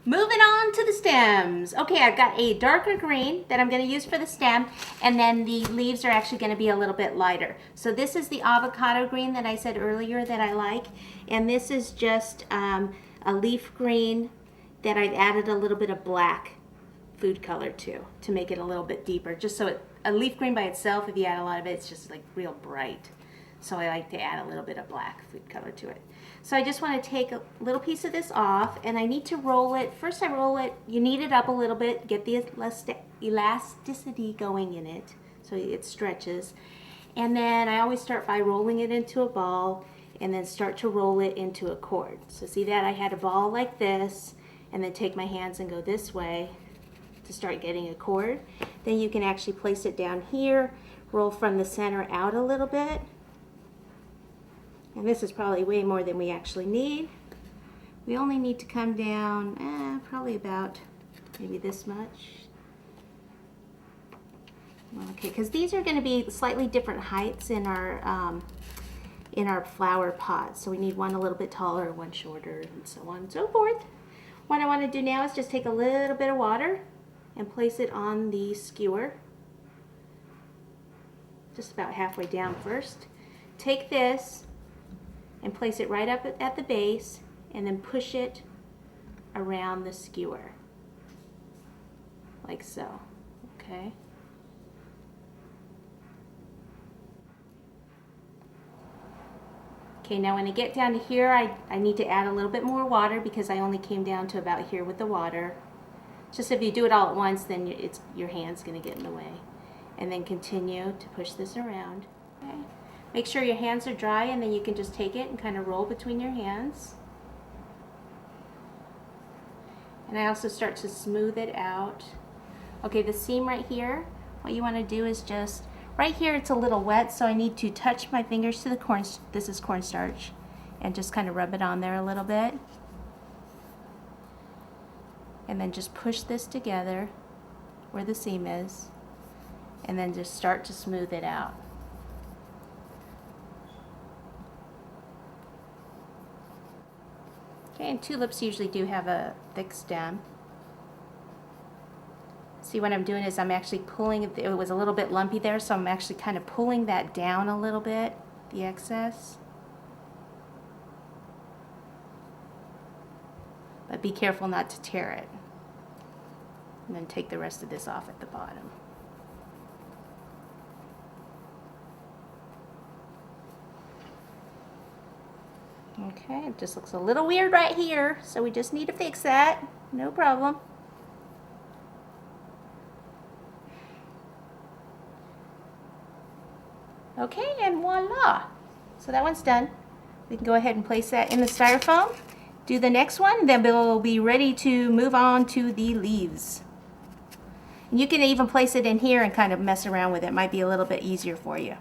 Moving on to the stems. Okay, I've got a darker green that I'm going to use for the stem, and then the leaves are actually going to be a little bit lighter. So this is the avocado green that I said earlier that I like, and this is just a leaf green that I've added a little bit of black food color to make it a little bit deeper. Just so a leaf green by itself, if you add a lot of it, it's just like real bright. So I like to add a little bit of black food color to it. So I just want to take a little piece of this off, and I need to roll it. First I roll it, you knead it up a little bit, get the elasticity going in it so it stretches. And then I always start by rolling it into a ball and then start to roll it into a cord. So see that I had a ball like this, and then take my hands and go this way to start getting a cord. Then you can actually place it down here, roll from the center out a little bit. And this is probably way more than we actually need. We only need to come down probably about maybe this much. Okay, because these are going to be slightly different heights in our flower pot. So we need one a little bit taller, one shorter, and so on and so forth. What I want to do now is just take a little bit of water and place it on the skewer. Just about halfway down first. Take this and place it right up at the base, and then push it around the skewer, like so, okay? Okay, now when I get down to here, I need to add a little bit more water because I only came down to about here with the water. Just if you do it all at once, then your hand's gonna get in the way. And then continue to push this around, okay? Make sure your hands are dry, and then you can just take it and kind of roll between your hands. And I also start to smooth it out. Okay, the seam right here, what you want to do is just, right here it's a little wet, so I need to touch my fingers to the corn, this is cornstarch, and just kind of rub it on there a little bit. And then just push this together where the seam is, and then just start to smooth it out. Okay, and tulips usually do have a thick stem. See, what I'm doing is I'm actually pulling, it was a little bit lumpy there, so I'm actually kind of pulling that down a little bit, the excess. But be careful not to tear it. And then take the rest of this off at the bottom. Okay, it just looks a little weird right here, so we just need to fix that. No problem. Okay, and voila. So that one's done. We can go ahead and place that in the styrofoam. Do the next one, then we'll be ready to move on to the leaves. And you can even place it in here and kind of mess around with it. It might be a little bit easier for you.